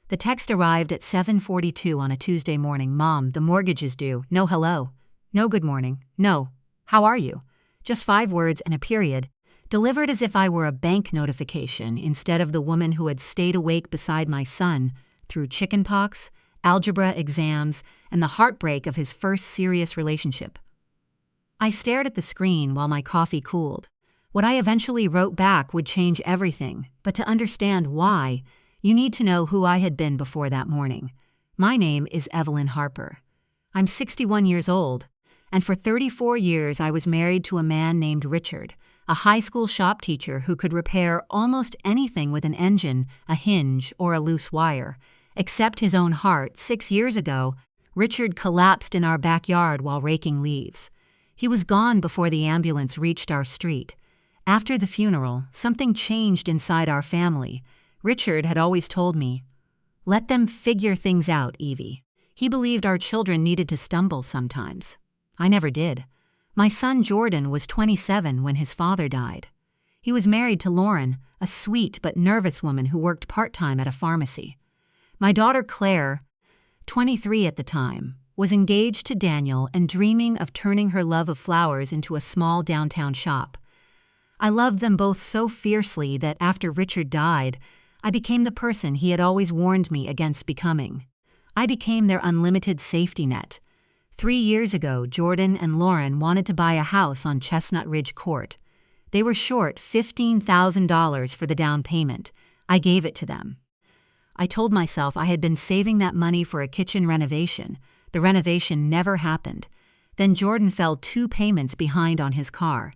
The text arrived at 7:42 on a Tuesday morning. Mom, the mortgage is due. No hello. No good morning. No. How are you? Just 5 words and a period, delivered as if I were a bank notification instead of the woman who had stayed awake beside my son through chickenpox, algebra exams, and the heartbreak of his first serious relationship. I stared at the screen while my coffee cooled. What I eventually wrote back would change everything, but to understand why, you need to know who I had been before that morning. My name is Evelyn Harper. I'm 61 years old, and for 34 years I was married to a man named Richard, a high school shop teacher who could repair almost anything with an engine, a hinge, or a loose wire. Except his own heart. 6 years ago, Richard collapsed in our backyard while raking leaves. He was gone before the ambulance reached our street. After the funeral, something changed inside our family. Richard had always told me, "Let them figure things out, Evie." He believed our children needed to stumble sometimes. I never did. My son Jordan was 27 when his father died. He was married to Lauren, a sweet but nervous woman who worked part-time at a pharmacy. My daughter Claire, 23 at the time, was engaged to Daniel and dreaming of turning her love of flowers into a small downtown shop. I loved them both so fiercely that after Richard died, I became the person he had always warned me against becoming. I became their unlimited safety net. 3 years ago, Jordan and Lauren wanted to buy a house on Chestnut Ridge Court. They were short $15,000 for the down payment. I gave it to them. I told myself I had been saving that money for a kitchen renovation. The renovation never happened. Then Jordan fell 2 payments behind on his car.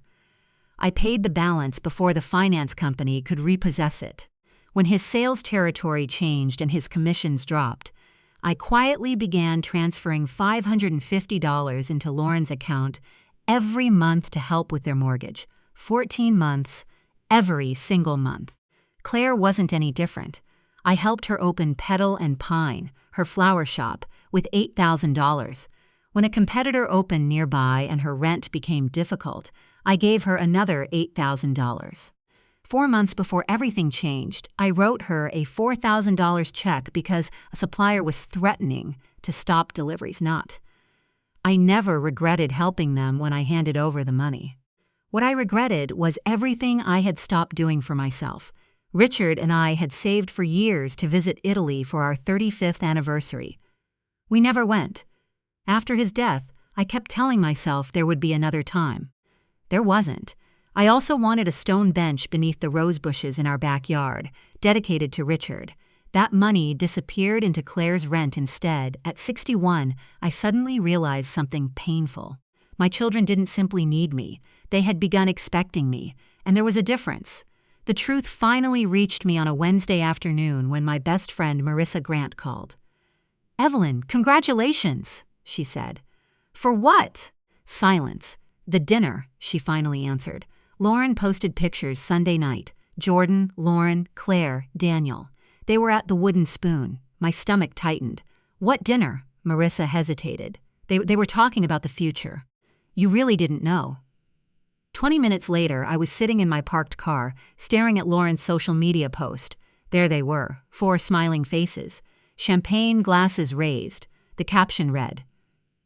I paid the balance before the finance company could repossess it. When his sales territory changed and his commissions dropped, I quietly began transferring $550 into Lauren's account every month to help with their mortgage. 14 months, every single month. Claire wasn't any different. I helped her open Petal and Pine, her flower shop, with $8,000. When a competitor opened nearby and her rent became difficult, I gave her another $8,000. 4 months before everything changed, I wrote her a $4,000 check because a supplier was threatening to stop deliveries. I never regretted helping them when I handed over the money. What I regretted was everything I had stopped doing for myself. Richard and I had saved for years to visit Italy for our 35th anniversary. We never went. After his death, I kept telling myself there would be another time. There wasn't. I also wanted a stone bench beneath the rose bushes in our backyard, dedicated to Richard. That money disappeared into Claire's rent instead. At 61, I suddenly realized something painful. My children didn't simply need me. They had begun expecting me, and there was a difference. The truth finally reached me on a Wednesday afternoon when my best friend Marissa Grant called. "Evelyn, congratulations," she said. "For what?" Silence. "The dinner," she finally answered. Lauren posted pictures Sunday night. Jordan, Lauren, Claire, Daniel. They were at the Wooden Spoon. My stomach tightened. "What dinner?" Marissa hesitated. They were talking about the future. "You really didn't know." 20 minutes later, I was sitting in my parked car, staring at Lauren's social media post. There they were, 4 smiling faces. Champagne glasses raised. The caption read,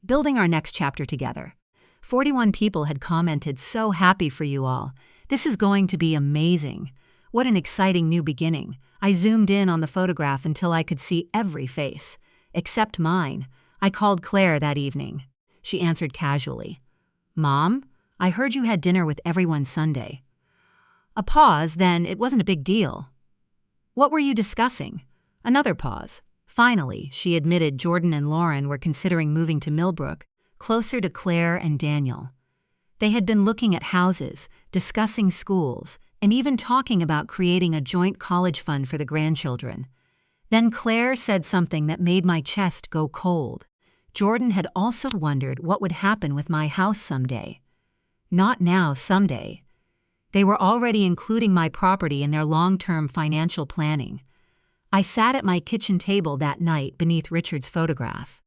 "Building our next chapter together." 41 people had commented, "So happy for you all. This is going to be amazing. What an exciting new beginning." I zoomed in on the photograph until I could see every face, except mine. I called Claire that evening. She answered casually, "Mom, I heard you had dinner with everyone Sunday." A pause, then it wasn't a big deal. "What were you discussing?" Another pause. Finally, she admitted Jordan and Lauren were considering moving to Millbrook, closer to Claire and Daniel. They had been looking at houses, discussing schools, and even talking about creating a joint college fund for the grandchildren. Then Claire said something that made my chest go cold. Jordan had also wondered what would happen with my house someday. Not now, someday. They were already including my property in their long-term financial planning. I sat at my kitchen table that night beneath Richard's photograph.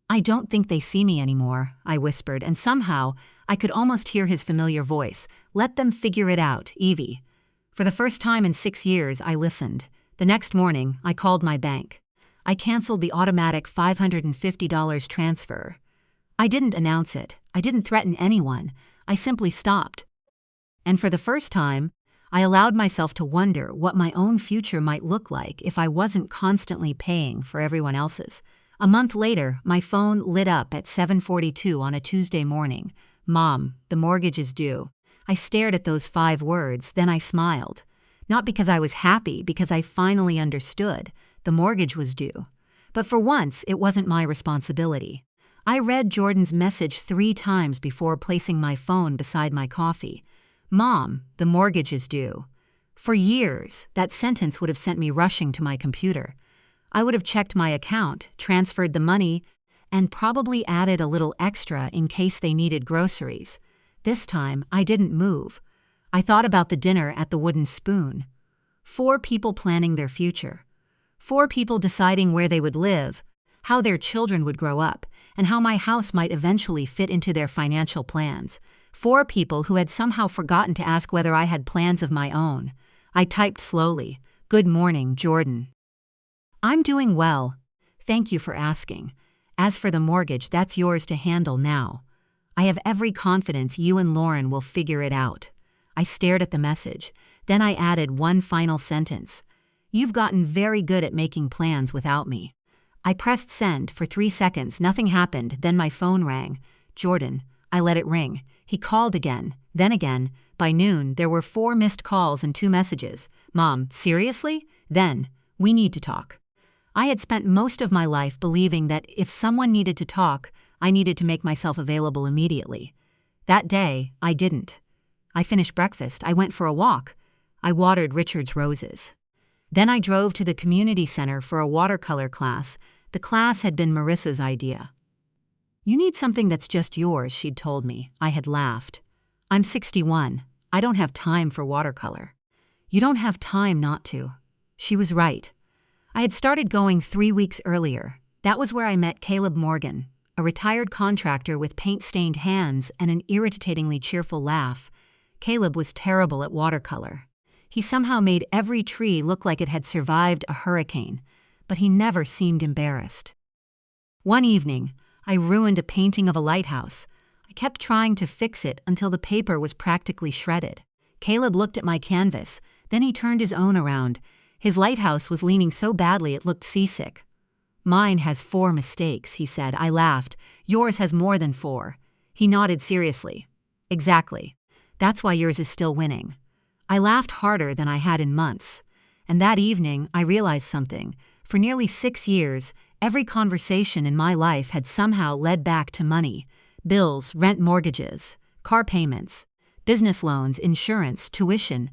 "I don't think they see me anymore," I whispered, and somehow I could almost hear his familiar voice. "Let them figure it out, Evie." For the first time in 6 years, I listened. The next morning, I called my bank. I canceled the automatic $550 transfer. I didn't announce it. I didn't threaten anyone. I simply stopped. And for the first time, I allowed myself to wonder what my own future might look like if I wasn't constantly paying for everyone else's. A month later, my phone lit up at 7:42 on a Tuesday morning. "Mom, the mortgage is due." I stared at those 5 words, then I smiled. Not because I was happy, because I finally understood. The mortgage was due. But for once, it wasn't my responsibility. I read Jordan's message 3 times before placing my phone beside my coffee. "Mom, the mortgage is due." For years, that sentence would have sent me rushing to my computer. I would have checked my account, transferred the money, and probably added a little extra in case they needed groceries. This time, I didn't move. I thought about the dinner at the Wooden Spoon. 4 people planning their future. 4 people deciding where they would live, how their children would grow up, and how my house might eventually fit into their financial plans. 4 people who had somehow forgotten to ask whether I had plans of my own. I typed slowly, "Good morning, Jordan. I'm doing well. Thank you for asking. As for the mortgage, that's yours to handle now. I have every confidence you and Lauren will figure it out." I stared at the message. Then I added one final sentence. "You've gotten very good at making plans without me." I pressed send. For 3 seconds, nothing happened. Then my phone rang. "Jordan." I let it ring. He called again, then again. By noon, there were 4 missed calls and 2 messages. "Mom, seriously?" Then, "We need to talk." I had spent most of my life believing that if someone needed to talk, I needed to make myself available immediately. That day, I didn't. I finished breakfast. I went for a walk. I watered Richard's roses. Then I drove to the community center for a watercolor class. The class had been Marissa's idea. "You need something that's just yours," she'd told me. I had laughed. "I'm 61. I don't have time for watercolor." "You don't have time not to." She was right. I had started going 3 weeks earlier. That was where I met Caleb Morgan, a retired contractor with paint-stained hands and an irritatingly cheerful laugh. Caleb was terrible at watercolor. He somehow made every tree look like it had survived a hurricane, but he never seemed embarrassed. One evening, I ruined a painting of a lighthouse. I kept trying to fix it until the paper was practically shredded. Caleb looked at my canvas, then he turned his own around. His lighthouse was leaning so badly it looked seasick. "Mine has 4 mistakes," he said. I laughed. "Yours has more than 4. He nodded seriously. "Exactly. That's why yours is still winning." I laughed harder than I had in months. And that evening, I realized something. For nearly 6 years, every conversation in my life had somehow led back to money. Bills, rent, mortgages, car payments, business loans, insurance, tuition.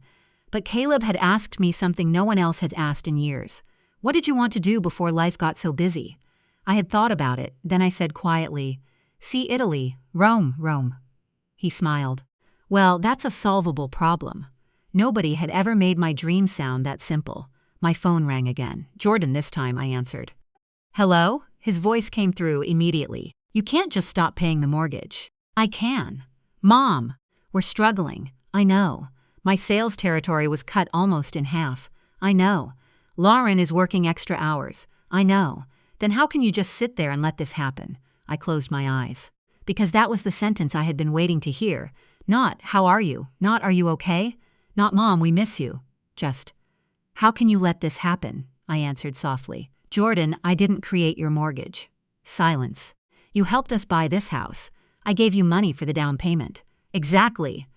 But Caleb had asked me something no one else had asked in years. "What did you want to do before life got so busy?" I had thought about it, then I said quietly, "See Italy, Rome." He smiled. "Well, that's a solvable problem." Nobody had ever made my dream sound that simple. My phone rang again. "Jordan this time," I answered. "Hello?" His voice came through immediately. "You can't just stop paying the mortgage." "I can." "Mom, we're struggling." "I know." My sales territory was cut almost in half. "I know." "Lauren is working extra hours." "I know." "Then how can you just sit there and let this happen?" I closed my eyes. Because that was the sentence I had been waiting to hear. Not, "How are you?" Not, "Are you okay?" Not, "Mom, we miss you." Just, "How can you let this happen?" I answered softly. "Jordan, I didn't create your mortgage." Silence. "You helped us buy this house. I gave you money for the down payment." "Exactly."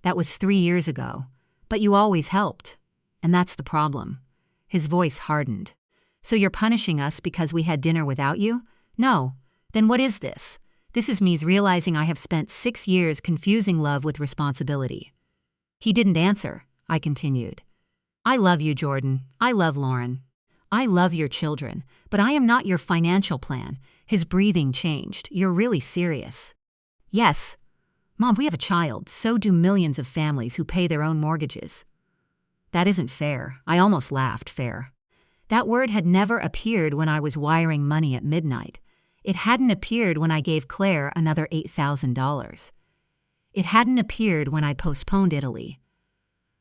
"That was 3 years ago. But you always helped. And that's the problem." His voice hardened. "So you're punishing us because we had dinner without you?" "No." "Then what is this?" "This is me realizing I have spent 6 years confusing love with responsibility." He didn't answer. I continued. "I love you, Jordan. I love Lauren. I love your children, but I am not your financial plan." His breathing changed. "You're really serious?" "Yes." "Mom, we have a child. So do millions of families who pay their own mortgages." "That isn't fair." I almost laughed. Fair. That word had never appeared when I was wiring money at midnight. It hadn't appeared when I gave Claire another $8,000. It hadn't appeared when I postponed Italy.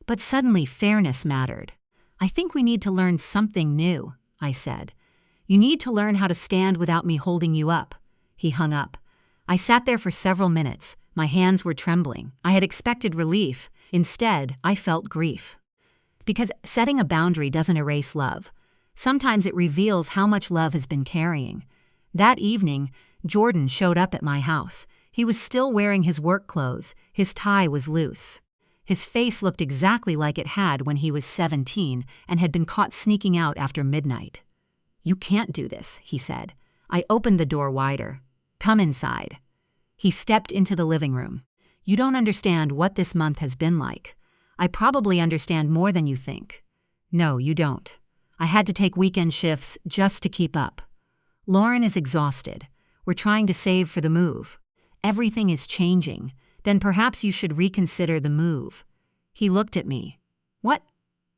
But suddenly fairness mattered. I think we need to learn something new, I said. You need to learn how to stand without me holding you up. He hung up. I sat there for several minutes. My hands were trembling. I had expected relief. Instead, I felt grief. Because setting a boundary doesn't erase love. Sometimes it reveals how much love has been carrying. That evening, Jordan showed up at my house. He was still wearing his work clothes. His tie was loose. His face looked exactly like it had when he was 17 and had been caught sneaking out after midnight. "You can't do this," he said. I opened the door wider. "Come inside." He stepped into the living room. "You don't understand what this month has been like. I probably understand more than you think." "No, you don't. I had to take weekend shifts just to keep up. Lauren is exhausted. We're trying to save for the move. Everything is changing. Then perhaps you should reconsider the move." He looked at me. "What?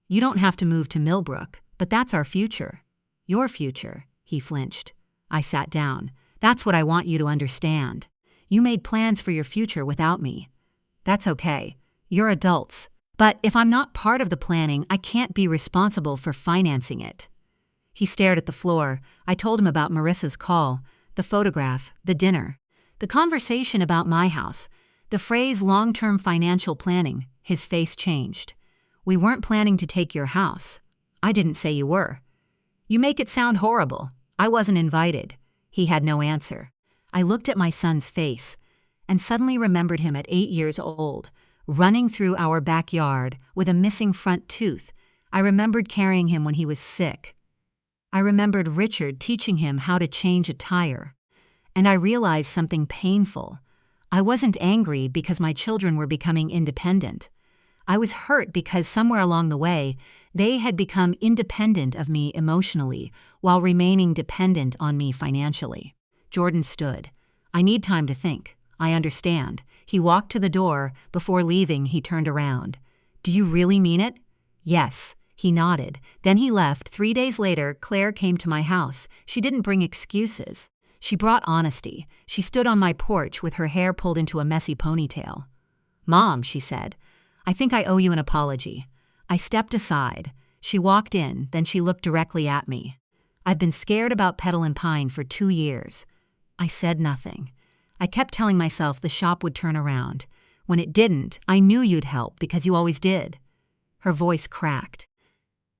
You don't have to move to Millbrook, but that's our future." "Your future," he flinched. I sat down. "That's what I want you to understand. You made plans for your future without me. That's okay. You're adults. But if I'm not part of the planning, I can't be responsible for financing it." He stared at the floor. I told him about Marissa's call, the photograph, the dinner, the conversation about my house, the phrase long-term financial planning. His face changed. "We weren't planning to take your house." "I didn't say you were." "You make it sound horrible. I wasn't invited." He had no answer. I looked at my son's face and suddenly remembered him at 8 years old, running through our backyard with a missing front tooth. I remembered carrying him when he was sick. I remembered Richard teaching him how to change a tire. And I realized something painful. I wasn't angry because my children were becoming independent. I was hurt because somewhere along the way, they had become independent of me emotionally while remaining dependent on me financially. Jordan stood. "I need time to think. I understand." He walked to the door. Before leaving, he turned around. "Do you really mean it?" "Yes." He nodded. Then he left. 3 days later, Claire came to my house. She didn't bring excuses. She brought honesty. She stood on my porch with her hair pulled into a messy ponytail. "Mom," she said, "I think I owe you an apology." I stepped aside. She walked in, then she looked directly at me. "I've been scared about Petal and Pine for 2 years." I said nothing. I kept telling myself the shop would turn around. When it didn't, I knew you'd help because you always did. Her voice cracked.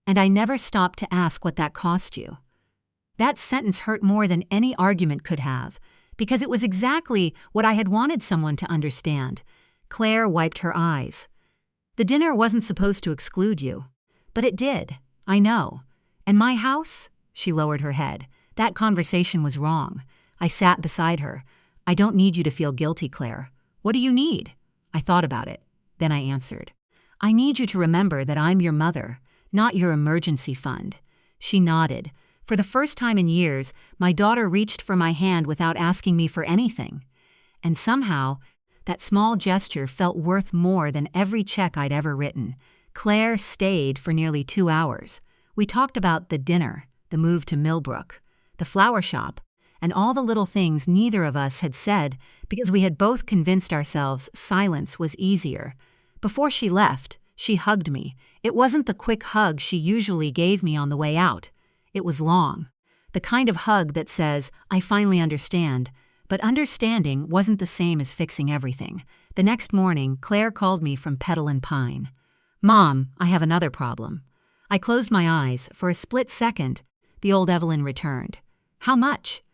"And I never stopped to ask what that cost you." That sentence hurt more than any argument could have, because it was exactly what I had wanted someone to understand. Claire wiped her eyes. "The dinner wasn't supposed to exclude you. But it did. I know. And my house?" She lowered her head. "That conversation was wrong." I sat beside her. "I don't need you to feel guilty, Claire." "What do you need?" I thought about it. Then I answered. "I need you to remember that I'm your mother, not your emergency fund." She nodded. For the first time in years, my daughter reached for my hand without asking me for anything. And somehow, that small gesture felt worth more than every check I'd ever written. Claire stayed for nearly 2 hours. We talked about the dinner, the move to Millbrook, the flower shop, and all the little things neither of us had said because we had both convinced ourselves silence was easier. Before she left, she hugged me. It wasn't the quick hug she usually gave me on the way out. It was long. The kind of hug that says, "I finally understand." But understanding wasn't the same as fixing everything. The next morning, Claire called me from Petal and Pine. "Mom, I have another problem." I closed my eyes. For a split second, the old Evelyn returned. "How much?"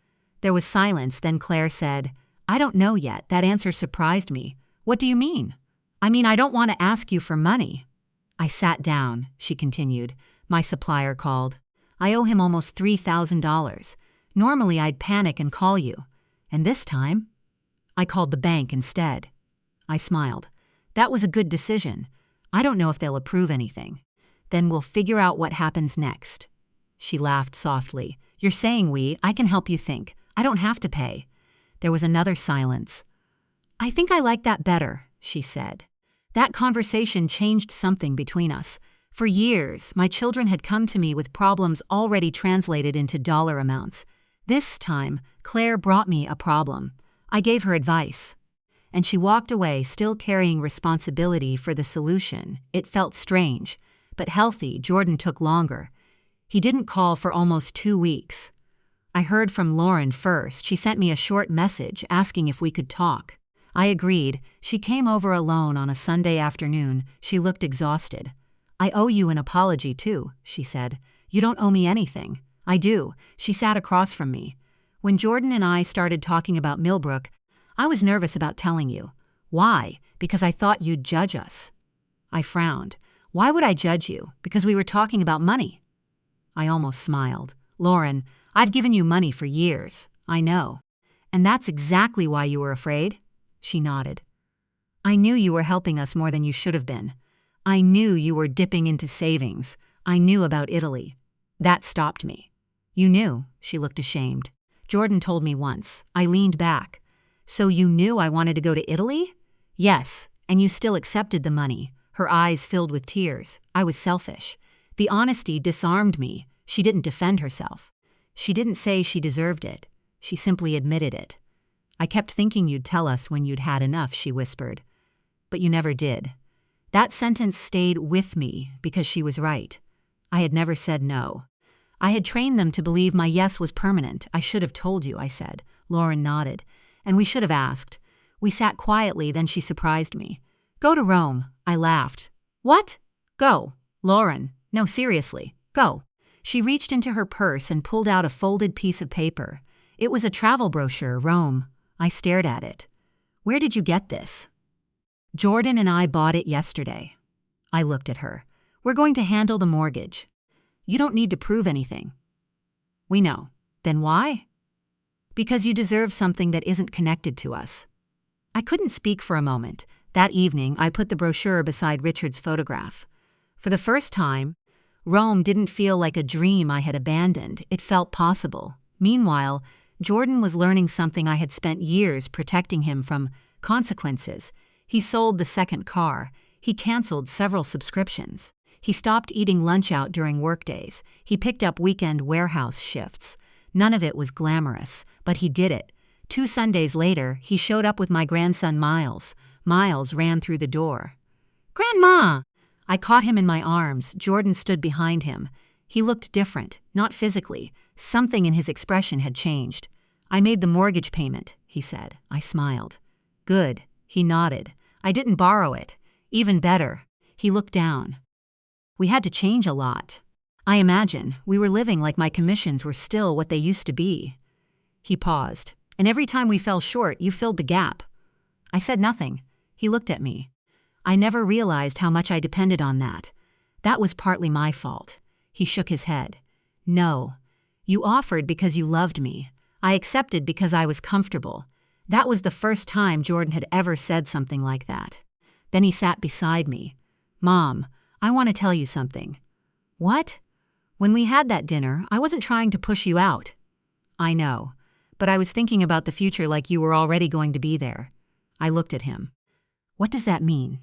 There was silence. Then Claire said, "I don't know yet." That answer surprised me. "What do you mean?" "I mean, I don't want to ask you for money." I sat down, she continued. "My supplier called. I owe him almost $3,000. Normally I'd panic and call you. And this time, I called the bank instead." I smiled. "That was a good decision. I don't know if they'll approve anything. Then we'll figure out what happens next." She laughed softly. "You're saying I can help you think. I don't have to pay." There was another silence. "I think I like that better," she said. That conversation changed something between us. For years, my children had come to me with problems already translated into dollar amounts. This time, Claire brought me a problem. I gave her advice. And she walked away, still carrying responsibility for the solution. It felt strange. But healthy, Jordan took longer. He didn't call for almost 2 weeks. I heard from Lauren first. She sent me a short message asking if we could talk. I agreed. She came over alone on a Sunday afternoon. She looked exhausted. "I owe you an apology too," she said. "You don't owe me anything." "I do." She sat across from me. "When Jordan and I started talking about Millbrook, I was nervous about telling you." "Why?" "Because I thought you'd judge us." I frowned. "Why would I judge you? Because we were talking about money." I almost smiled. "Lauren, I've given you money for years." "I know." "And that's exactly why you were afraid?" She nodded. "I knew you were helping us more than you should have been. I knew you were dipping into savings. I knew about Italy. That stopped me." "You knew?" She looked ashamed. "Jordan told me once." I leaned back. "So you knew I wanted to go to Italy?" "Yes, and you still accepted the money." Her eyes filled with tears. "I was selfish." The honesty disarmed me. She didn't defend herself. She didn't say she deserved it. She simply admitted it. "I kept thinking you'd tell us when you'd had enough," she whispered. "But you never did." That sentence stayed with me because she was right. I had never said no. I had trained them to believe my yes was permanent. "I should have told you," I said. Lauren nodded. "And we should have asked." We sat quietly, then she surprised me. "Go to Rome." I laughed. "What?" "Go." "Lauren, no, seriously, go." She reached into her purse and pulled out a folded piece of paper. It was a travel brochure, Rome. I stared at it. "Where did you get this?" "Jordan and I bought it yesterday." I looked at her. "We're going to handle the mortgage." "You don't need to prove anything." "We know." "Then why?" "Because you deserve something that isn't connected to us." I couldn't speak for a moment. That evening, I put the brochure beside Richard's photograph. For the first time, Rome didn't feel like a dream I had abandoned. It felt possible. Meanwhile, Jordan was learning something I had spent years protecting him from: consequences. He sold the second car. He canceled several subscriptions. He stopped eating lunch out during workdays. He picked up weekend warehouse shifts. None of it was glamorous, but he did it. 2 Sundays later, he showed up with my grandson Miles. Miles ran through the door. "Grandma!" I caught him in my arms. Jordan stood behind him. He looked different, not physically. Something in his expression had changed. "I made the mortgage payment," he said. I smiled. "Good." He nodded. "I didn't borrow it." "Even better." He looked down. "We had to change a lot." "I imagine. We were living like my commissions were still what they used to be." He paused. "And every time we fell short, you filled the gap." I said nothing. He looked at me. "I never realized how much I depended on that. That was partly my fault." He shook his head. "No. You offered because you loved me. I accepted because I was comfortable." That was the first time Jordan had ever said something like that. Then he sat beside me. "Mom, I want to tell you something." "What?" "When we had that dinner, I wasn't trying to push you out." "I know. But I was thinking about the future like you were already going to be there." I looked at him. "What does that mean?"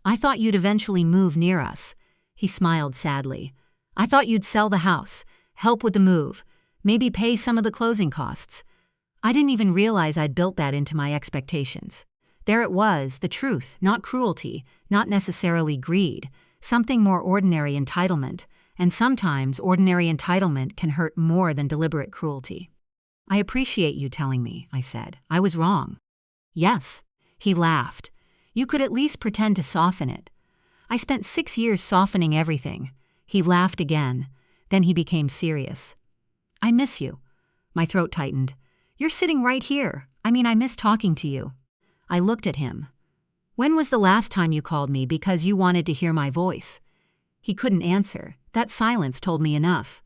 "I thought you'd eventually move near us." He smiled sadly. "I thought you'd sell the house, help with the move, maybe pay some of the closing costs." I didn't even realize I'd built that into my expectations. There it was, the truth, not cruelty, not necessarily greed, something more ordinary: entitlement. And sometimes ordinary entitlement can hurt more than deliberate cruelty. "I appreciate you telling me," I said. "I was wrong." "Yes." He laughed. "You could at least pretend to soften it." "I spent 6 years softening everything." He laughed again. Then he became serious. "I miss you." My throat tightened. "You're sitting right here. I miss talking to you." I looked at him. "When was the last time you called me because you wanted to hear my voice?" He couldn't answer. That silence told me enough.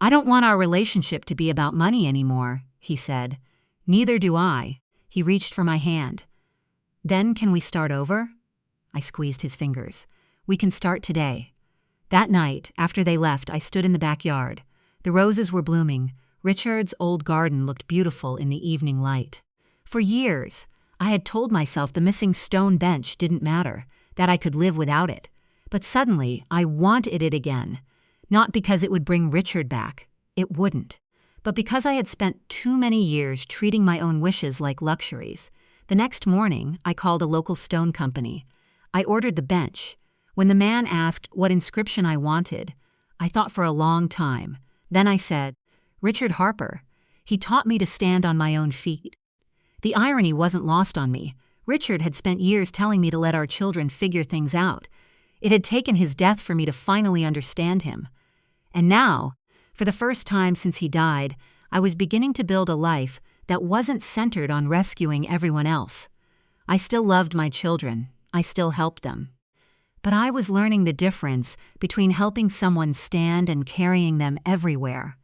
"I don't want our relationship to be about money anymore," he said. "Neither do I." He reached for my hand. "Then can we start over?" I squeezed his fingers. "We can start today." That night, after they left, I stood in the backyard. The roses were blooming. Richard's old garden looked beautiful in the evening light. For years, I had told myself the missing stone bench didn't matter, that I could live without it. But suddenly, I wanted it again. Not because it would bring Richard back. It wouldn't. But because I had spent too many years treating my own wishes like luxuries. The next morning, I called a local stone company. I ordered the bench. When the man asked what inscription I wanted, I thought for a long time. Then I said, "Richard Harper. He taught me to stand on my own feet." The irony wasn't lost on me. Richard had spent years telling me to let our children figure things out. It had taken his death for me to finally understand him. And now, for the first time since he died, I was beginning to build a life that wasn't centered on rescuing everyone else. I still loved my children. I still helped them. But I was learning the difference between helping someone stand and carrying them everywhere.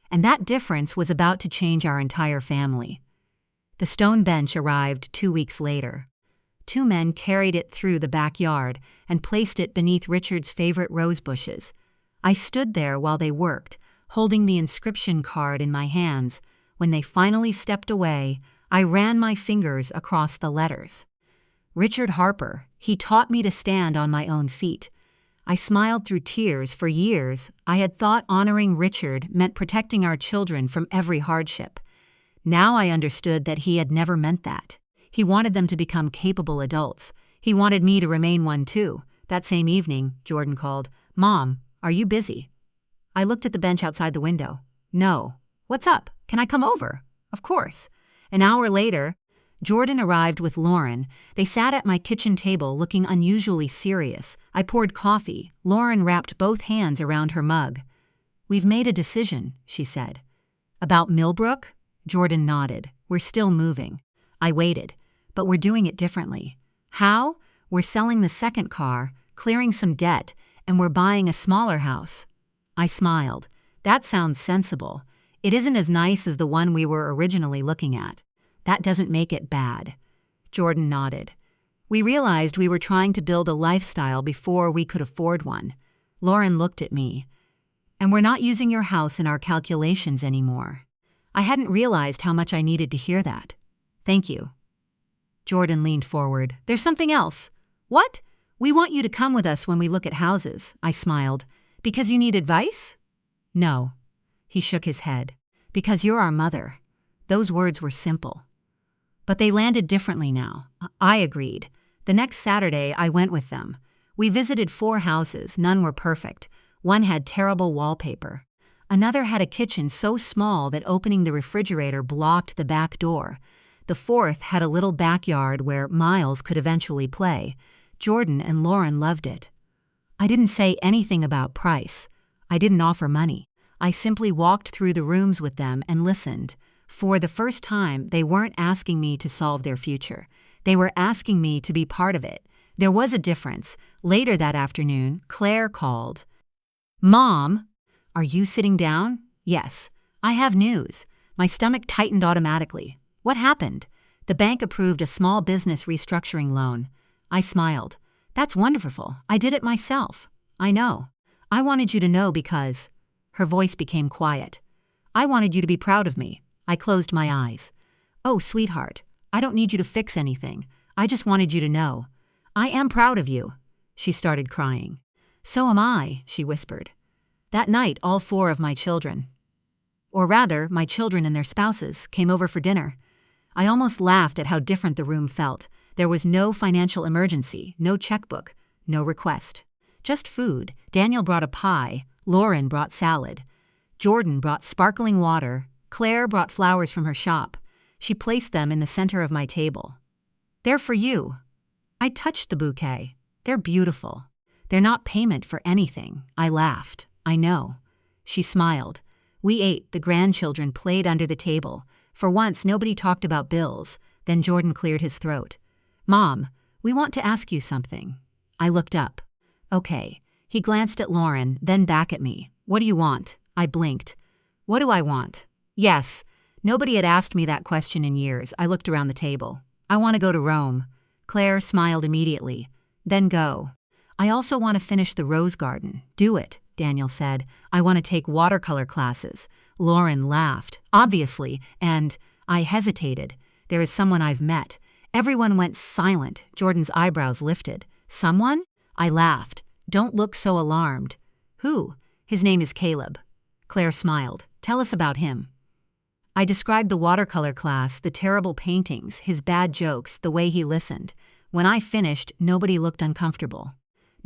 And that difference was about to change our entire family. The stone bench arrived 2 weeks later. 2 men carried it through the backyard and placed it beneath Richard's favorite rose bushes. I stood there while they worked, holding the inscription card in my hands. When they finally stepped away, I ran my fingers across the letters. Richard Harper, he taught me to stand on my own feet. I smiled through tears. For years, I had thought honoring Richard meant protecting our children from every hardship. Now I understood that he had never meant that. He wanted them to become capable adults. He wanted me to remain one too. That same evening, Jordan called, "Mom, are you busy?" I looked at the bench outside the window. "No." "What's up? Can I come over?" "Of course." An hour later, Jordan arrived with Lauren. They sat at my kitchen table looking unusually serious. I poured coffee. Lauren wrapped both hands around her mug. "We've made a decision," she said. "About Millbrook?" Jordan nodded. "We're still moving." I waited. "But we're doing it differently." "How?" "We're selling the second car, clearing some debt, and we're buying a smaller house." I smiled. "That sounds sensible. It isn't as nice as the one we were originally looking at. That doesn't make it bad." Jordan nodded. "We realized we were trying to build a lifestyle before we could afford one." Lauren looked at me. "And we're not using your house in our calculations anymore." I hadn't realized how much I needed to hear that. "Thank you." Jordan leaned forward. "There's something else." "What?" "We want you to come with us when we look at houses." I smiled. "Because you need advice?" "No." He shook his head. "Because you're our mother." Those words were simple. But they landed differently now. I agreed. The next Saturday, I went with them. We visited 4 houses. None were perfect. One had terrible wallpaper. Another had a kitchen so small that opening the refrigerator blocked the back door. The 4th had a little backyard where Miles could eventually play. Jordan and Lauren loved it. I didn't say anything about price. I didn't offer money. I simply walked through the rooms with them and listened. For the first time, they weren't asking me to solve their future. They were asking me to be part of it. There was a difference. Later that afternoon, Claire called. "Mom, are you sitting down?" "Yes." "I have news." My stomach tightened automatically. "What happened?" "The bank approved a small business restructuring loan." I smiled. "That's wonderful. I did it myself." "I know. I wanted you to know because—" Her voice became quiet. "I wanted you to be proud of me." I closed my eyes. "Oh, sweetheart, I don't need you to fix anything. I just wanted you to know. I am proud of you." She started crying. "So am I," she whispered. That night, all 4 of my children, or rather, my children and their spouses, came over for dinner. I almost laughed at how different the room felt. There was no financial emergency, no checkbook, no request. Just food. Daniel brought a pie. Lauren brought salad. Jordan brought sparkling water. Claire brought flowers from her shop. She placed them in the center of my table. "They're for you." I touched the bouquet. "They're beautiful. They're not payment for anything." I laughed. "I know." She smiled. We ate. The grandchildren played under the table. For once, nobody talked about bills. Then Jordan cleared his throat. "Mom, we want to ask you something." I looked up. "Okay." He glanced at Lauren, then back at me. "What do you want?" I blinked. "What do I want?" "Yes." Nobody had asked me that question in years. I looked around the table. "I want to go to Rome." Claire smiled immediately. "Then go." "I also want to finish the rose garden." "Do it," Daniel said. "I want to take watercolor classes." Lauren laughed. "Obviously." And I hesitated. "There is someone I've met." Everyone went silent. Jordan's eyebrows lifted. "Someone?" I laughed. "Don't look so alarmed." "Who?" "His name is Caleb." Claire smiled. "Tell us about him." I described the watercolor class, the terrible paintings, his bad jokes, the way he listened. When I finished, nobody looked uncomfortable.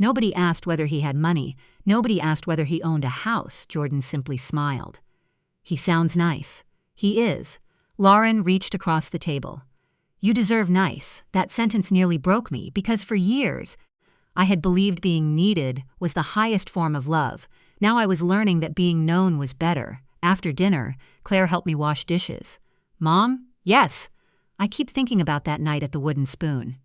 Nobody asked whether he had money. Nobody asked whether he owned a house. Jordan simply smiled. He sounds nice. He is. Lauren reached across the table. You deserve nice. That sentence nearly broke me because for years I had believed being needed was the highest form of love. Now I was learning that being known was better. After dinner, Claire helped me wash dishes. Mom? Yes. I keep thinking about that night at the Wooden Spoon.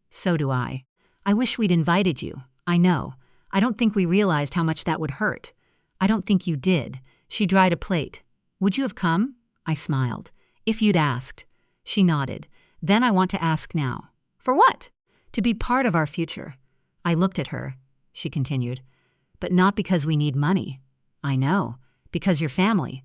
So do I. I wish we'd invited you. I know. I don't think we realized how much that would hurt. I don't think you did. She dried a plate. Would you have come? I smiled. If you'd asked. She nodded. Then I want to ask now. For what? To be part of our future. I looked at her. She continued. But not because we need money. I know. Because you're family.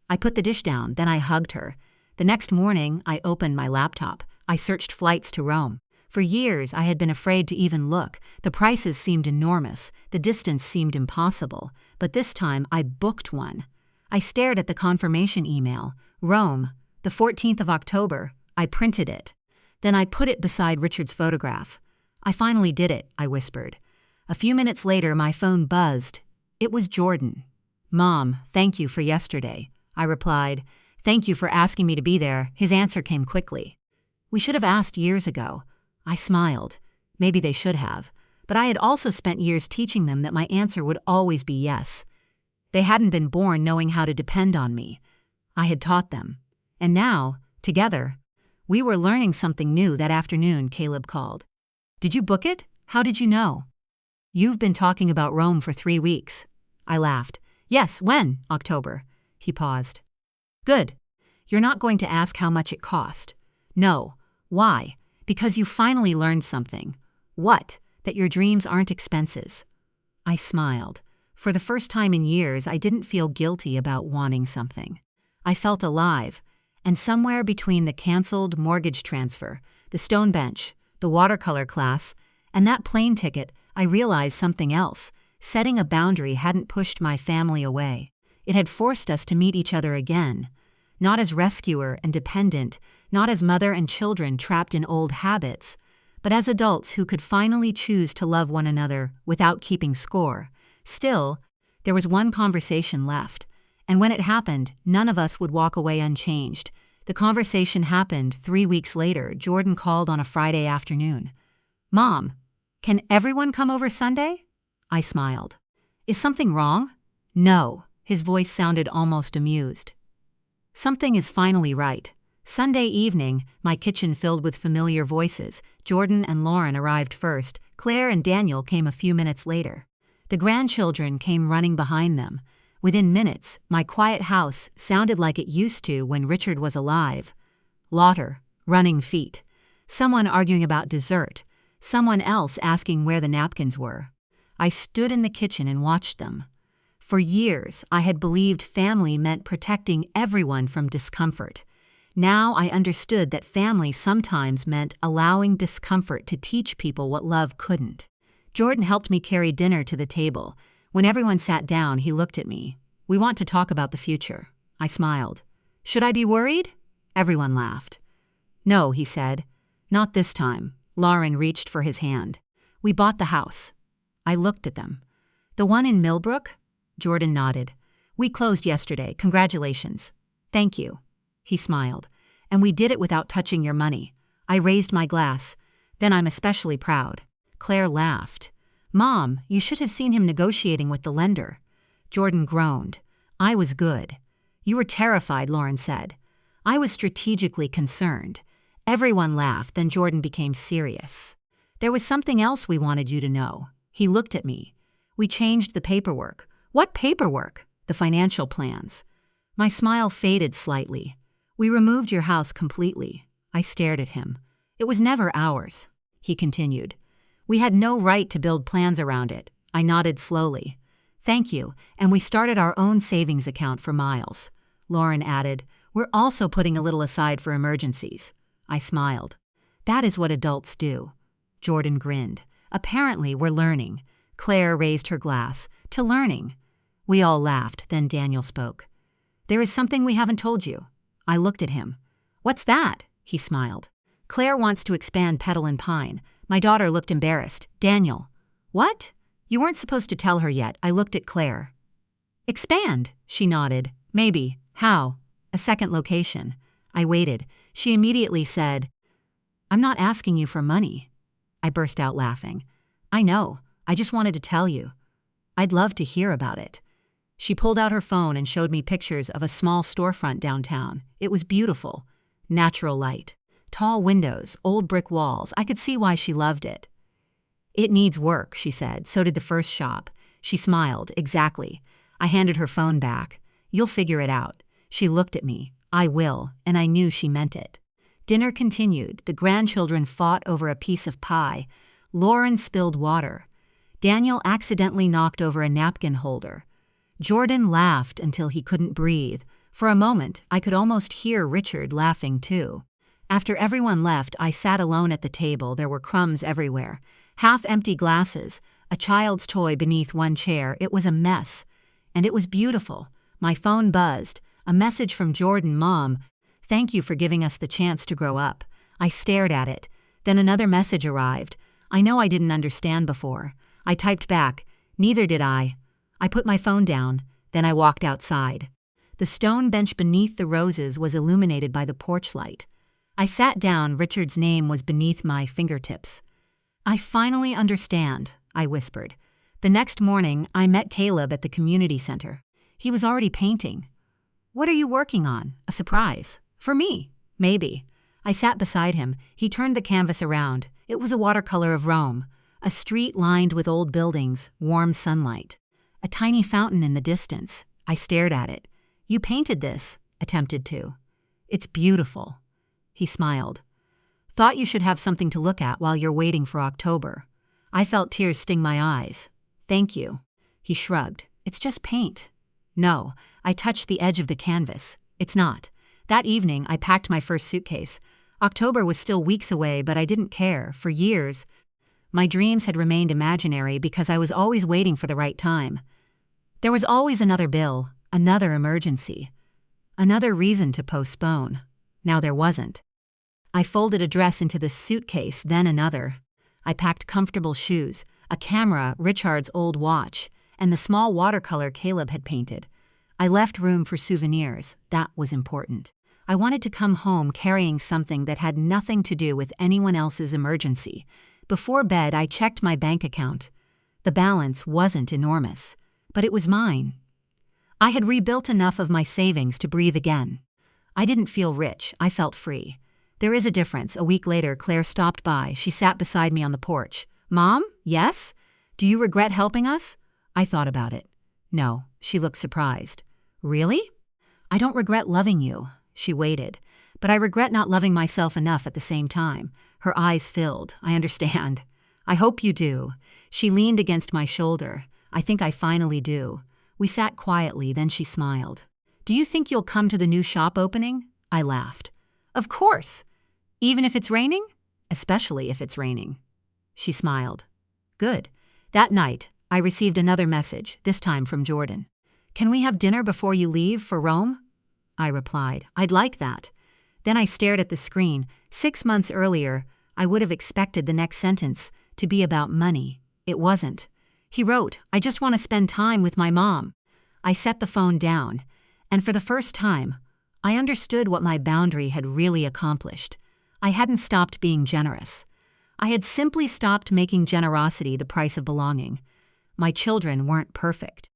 I put the dish down, then I hugged her. The next morning, I opened my laptop. I searched flights to Rome. For years, I had been afraid to even look. The prices seemed enormous. The distance seemed impossible. But this time, I booked one. I stared at the confirmation email. Rome, the 14th of October. I printed it. Then I put it beside Richard's photograph. I finally did it, I whispered. A few minutes later, my phone buzzed. It was Jordan. Mom, thank you for yesterday. I replied. Thank you for asking me to be there. His answer came quickly. We should have asked years ago. I smiled. Maybe they should have. But I had also spent years teaching them that my answer would always be yes. They hadn't been born knowing how to depend on me. I had taught them. And now, together, we were learning something new. That afternoon, Caleb called. Did you book it? How did you know? You've been talking about Rome for 3 weeks. I laughed. Yes, when? October. He paused. Good. You're not going to ask how much it cost. No. Why? Because you finally learned something. What? That your dreams aren't expenses. I smiled. For the first time in years, I didn't feel guilty about wanting something. I felt alive. And somewhere between the canceled mortgage transfer, the stone bench, the watercolor class, and that plane ticket, I realized something else. Setting a boundary hadn't pushed my family away. It had forced us to meet each other again. Not as rescuer and dependent, not as mother and children trapped in old habits, but as adults who could finally choose to love one another without keeping score. Still, there was one conversation left. And when it happened, none of us would walk away unchanged. The conversation happened 3 weeks later. Jordan called on a Friday afternoon. Mom, can everyone come over Sunday? I smiled. Is something wrong? No. His voice sounded almost amused. Something is finally right. Sunday evening, my kitchen filled with familiar voices. Jordan and Lauren arrived first. Claire and Daniel came a few minutes later. The grandchildren came running behind them. Within minutes, my quiet house sounded like it used to when Richard was alive. Laughter, running feet. Someone arguing about dessert. Someone else asking where the napkins were. I stood in the kitchen and watched them. For years, I had believed family meant protecting everyone from discomfort. Now I understood that family sometimes meant allowing discomfort to teach people what love couldn't. Jordan helped me carry dinner to the table. When everyone sat down, he looked at me. We want to talk about the future. I smiled. Should I be worried? Everyone laughed. No, he said. Not this time. Lauren reached for his hand. We bought the house. I looked at them. The one in Millbrook? Jordan nodded. We closed yesterday. Congratulations. Thank you. He smiled. And we did it without touching your money. I raised my glass. Then I'm especially proud. Claire laughed. Mom, you should have seen him negotiating with the lender. Jordan groaned. I was good. You were terrified, Lauren said. I was strategically concerned. Everyone laughed, then Jordan became serious. There was something else we wanted you to know. He looked at me. We changed the paperwork. What paperwork? The financial plans. My smile faded slightly. We removed your house completely. I stared at him. It was never ours. He continued. We had no right to build plans around it. I nodded slowly. Thank you, and we started our own savings account for Miles. Lauren added, we're also putting a little aside for emergencies. I smiled. That is what adults do. Jordan grinned. Apparently, we're learning. Claire raised her glass. To learning. We all laughed, then Daniel spoke. There is something we haven't told you. I looked at him. What's that? He smiled. Claire wants to expand Petal and Pine. My daughter looked embarrassed. Daniel. What? You weren't supposed to tell her yet. I looked at Claire. Expand, she nodded. Maybe. How? A second location. I waited. She immediately said, I'm not asking you for money. I burst out laughing. I know. I just wanted to tell you. I'd love to hear about it. She pulled out her phone and showed me pictures of a small storefront downtown. It was beautiful. Natural light. Tall windows, old brick walls. I could see why she loved it. It needs work, she said. So did the first shop. She smiled. Exactly. I handed her phone back. You'll figure it out. She looked at me. I will, and I knew she meant it. Dinner continued. The grandchildren fought over a piece of pie. Lauren spilled water. Daniel accidentally knocked over a napkin holder. Jordan laughed until he couldn't breathe. For a moment, I could almost hear Richard laughing too. After everyone left, I sat alone at the table. There were crumbs everywhere. Half-empty glasses, a child's toy beneath one chair. It was a mess. And it was beautiful. My phone buzzed. A message from Jordan. Mom, thank you for giving us the chance to grow up. I stared at it. Then another message arrived. I know I didn't understand before. I typed back. Neither did I. I put my phone down. Then I walked outside. The stone bench beneath the roses was illuminated by the porch light. I sat down. Richard's name was beneath my fingertips. I finally understand, I whispered. The next morning, I met Caleb at the community center. He was already painting. What are you working on? A surprise. For me. Maybe. I sat beside him. He turned the canvas around. It was a watercolor of Rome. A street lined with old buildings, warm sunlight. A tiny fountain in the distance. I stared at it. You painted this. Attempted to. It's beautiful. He smiled. Thought you should have something to look at while you're waiting for October. I felt tears sting my eyes. Thank you. He shrugged. It's just paint. No, I touched the edge of the canvas. It's not. That evening, I packed my first suitcase. October was still weeks away, but I didn't care. For years, my dreams had remained imaginary because I was always waiting for the right time. There was always another bill, another emergency, another reason to postpone. Now there wasn't. I folded a dress into the suitcase, then another. I packed comfortable shoes, a camera, Richard's old watch, and the small watercolor Caleb had painted. I left room for souvenirs. That was important. I wanted to come home carrying something that had nothing to do with anyone else's emergency. Before bed, I checked my bank account. The balance wasn't enormous, but it was mine. I had rebuilt enough of my savings to breathe again. I didn't feel rich. I felt free. There is a difference. A week later, Claire stopped by. She sat beside me on the porch. Mom? Yes? Do you regret helping us? I thought about it. No. She looked surprised. Really? I don't regret loving you. She waited. But I regret not loving myself enough at the same time. Her eyes filled. I understand. I hope you do. She leaned against my shoulder. I think I finally do. We sat quietly, then she smiled. Do you think you'll come to the new shop opening? I laughed. Of course. Even if it's raining? Especially if it's raining. She smiled. Good. That night, I received another message, this time from Jordan. Can we have dinner before you leave for Rome? I replied, I'd like that. Then I stared at the screen. 6 months earlier, I would have expected the next sentence to be about money. It wasn't. He wrote, I just want to spend time with my mom. I set the phone down, and for the first time, I understood what my boundary had really accomplished. I hadn't stopped being generous. I had simply stopped making generosity the price of belonging. My children weren't perfect.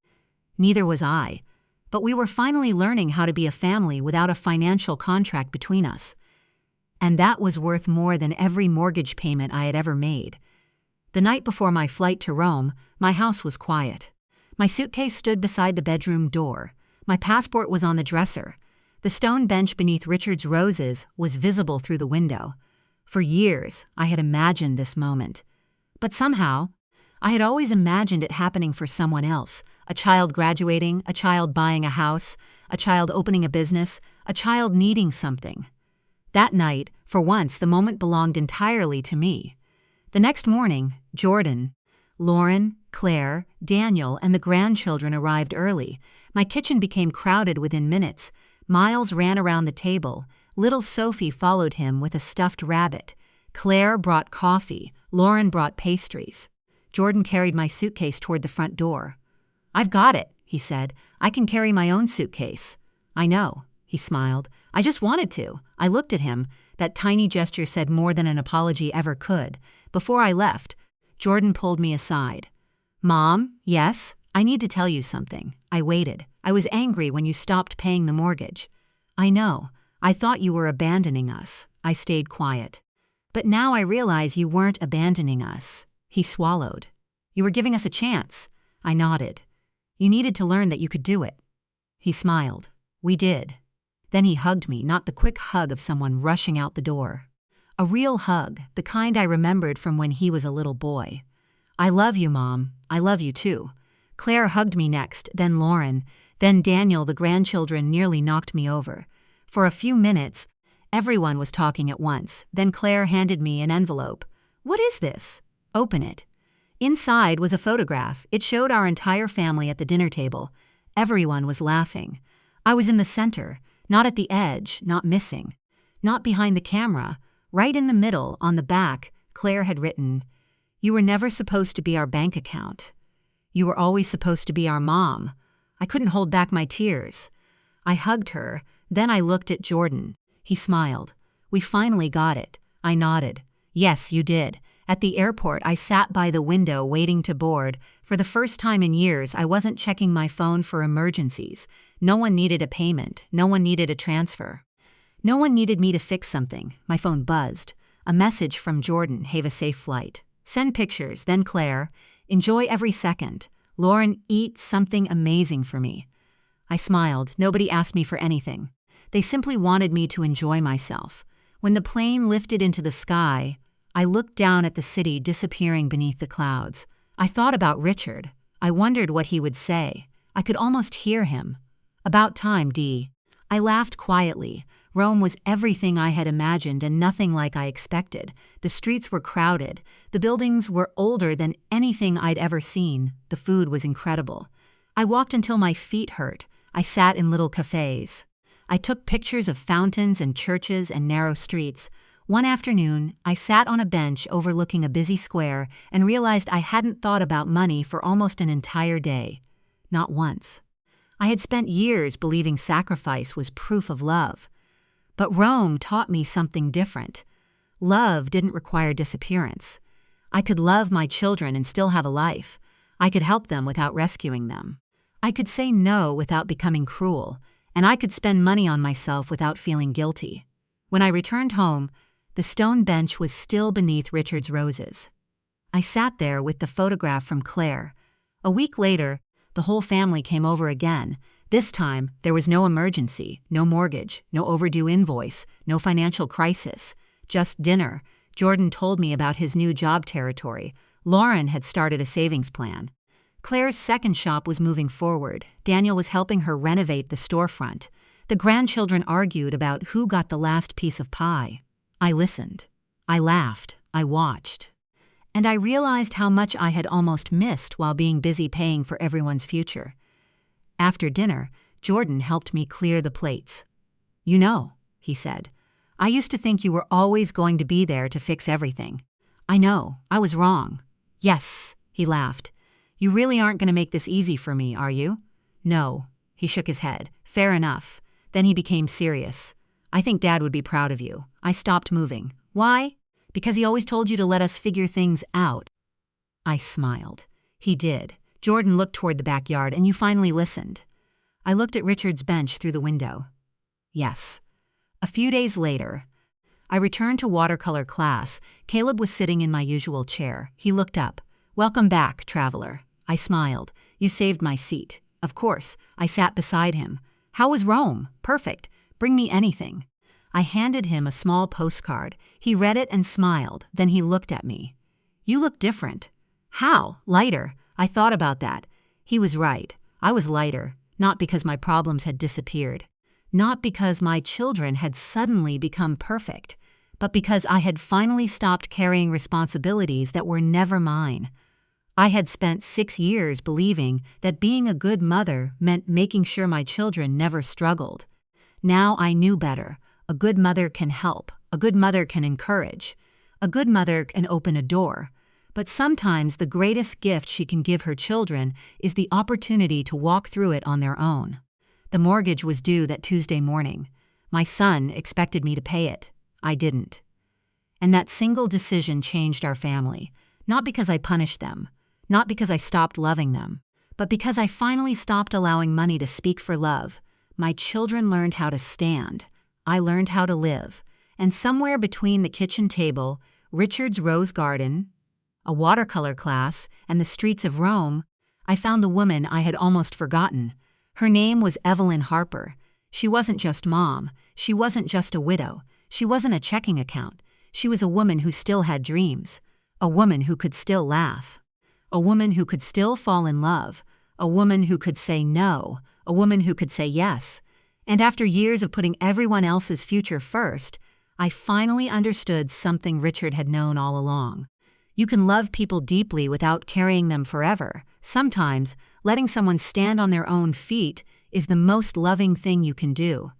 Neither was I. But we were finally learning how to be a family without a financial contract between us. And that was worth more than every mortgage payment I had ever made. The night before my flight to Rome, my house was quiet. My suitcase stood beside the bedroom door. My passport was on the dresser. The stone bench beneath Richard's roses was visible through the window. For years, I had imagined this moment. But somehow, I had always imagined it happening for someone else. A child graduating, a child buying a house, a child opening a business, a child needing something. That night, for once, the moment belonged entirely to me. The next morning, Jordan, Lauren, Claire, Daniel, and the grandchildren arrived early. My kitchen became crowded within minutes. Miles ran around the table. Little Sophie followed him with a stuffed rabbit. Claire brought coffee. Lauren brought pastries. Jordan carried my suitcase toward the front door. "I've got it," he said. "I can carry my own suitcase." "I know," he smiled. "I just wanted to." I looked at him. That tiny gesture said more than an apology ever could. Before I left, Jordan pulled me aside. "Mom, yes? I need to tell you something." I waited. "I was angry when you stopped paying the mortgage." "I know. I thought you were abandoning us." I stayed quiet. "But now I realize you weren't abandoning us." He swallowed. "You were giving us a chance." I nodded. "You needed to learn that you could do it." He smiled. "We did." Then he hugged me, not the quick hug of someone rushing out the door. A real hug, the kind I remembered from when he was a little boy. "I love you, Mom. I love you too." Claire hugged me next, then Lauren, then Daniel. The grandchildren nearly knocked me over. For a few minutes, everyone was talking at once. Then Claire handed me an envelope. "What is this?" "Open it." Inside was a photograph. It showed our entire family at the dinner table. Everyone was laughing. I was in the center, not at the edge, not missing. Not behind the camera. Right in the middle, on the back, Claire had written, "You were never supposed to be our bank account. You were always supposed to be our mom." I couldn't hold back my tears. I hugged her, then I looked at Jordan. He smiled. "We finally got it." I nodded. "Yes, you did." At the airport, I sat by the window waiting to board. For the first time in years, I wasn't checking my phone for emergencies. No one needed a payment. No one needed a transfer. No one needed me to fix something. My phone buzzed. A message from Jordan: "Have a safe flight. Send pictures." Then Claire: "Enjoy every second. Lauren, eat something amazing for me." I smiled. Nobody asked me for anything. They simply wanted me to enjoy myself. When the plane lifted into the sky, I looked down at the city disappearing beneath the clouds. I thought about Richard. I wondered what he would say. I could almost hear him. "About time, Dee." I laughed quietly. Rome was everything I had imagined and nothing like I expected. The streets were crowded. The buildings were older than anything I'd ever seen. The food was incredible. I walked until my feet hurt. I sat in little cafes. I took pictures of fountains and churches and narrow streets. One afternoon, I sat on a bench overlooking a busy square and realized I hadn't thought about money for almost an entire day. Not once. I had spent years believing sacrifice was proof of love. But Rome taught me something different. Love didn't require disappearance. I could love my children and still have a life. I could help them without rescuing them. I could say no without becoming cruel, and I could spend money on myself without feeling guilty. When I returned home, the stone bench was still beneath Richard's roses. I sat there with the photograph from Claire. A week later, the whole family came over again. This time, there was no emergency, no mortgage, no overdue invoice, no financial crisis. Just dinner. Jordan told me about his new job territory. Lauren had started a savings plan. Claire's second shop was moving forward. Daniel was helping her renovate the storefront. The grandchildren argued about who got the last piece of pie. I listened. I laughed. I watched. And I realized how much I had almost missed while being busy paying for everyone's future. After dinner, Jordan helped me clear the plates. "You know," he said, "I used to think you were always going to be there to fix everything. I know, I was wrong." "Yes," he laughed. "You really aren't going to make this easy for me, are you?" "No." He shook his head. "Fair enough." Then he became serious. "I think Dad would be proud of you." I stopped moving. "Why?" "Because he always told you to let us figure things out." I smiled. He did. Jordan looked toward the backyard, "And you finally listened." I looked at Richard's bench through the window. Yes. A few days later, I returned to watercolor class. Caleb was sitting in my usual chair. He looked up. "Welcome back, traveler." I smiled. "You saved my seat." "Of course." I sat beside him. "How was Rome?" "Perfect. Bring me anything." I handed him a small postcard. He read it and smiled. Then he looked at me. "You look different." "How? Lighter." I thought about that. He was right. I was lighter, not because my problems had disappeared, not because my children had suddenly become perfect, but because I had finally stopped carrying responsibilities that were never mine. I had spent 6 years believing that being a good mother meant making sure my children never struggled. Now I knew better. A good mother can help. A good mother can encourage. A good mother can open a door. But sometimes the greatest gift she can give her children is the opportunity to walk through it on their own. The mortgage was due that Tuesday morning. My son expected me to pay it. I didn't. And that single decision changed our family, not because I punished them, not because I stopped loving them, but because I finally stopped allowing money to speak for love. My children learned how to stand. I learned how to live. And somewhere between the kitchen table, Richard's rose garden, a watercolor class, and the streets of Rome, I found the woman I had almost forgotten. Her name was Evelyn Harper. She wasn't just mom. She wasn't just a widow. She wasn't a checking account. She was a woman who still had dreams. A woman who could still laugh. A woman who could still fall in love. A woman who could say no. A woman who could say yes. And after years of putting everyone else's future first, I finally understood something Richard had known all along. You can love people deeply without carrying them forever. Sometimes, letting someone stand on their own feet is the most loving thing you can do.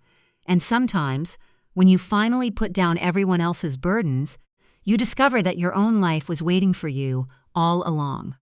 And sometimes, when you finally put down everyone else's burdens, you discover that your own life was waiting for you all along.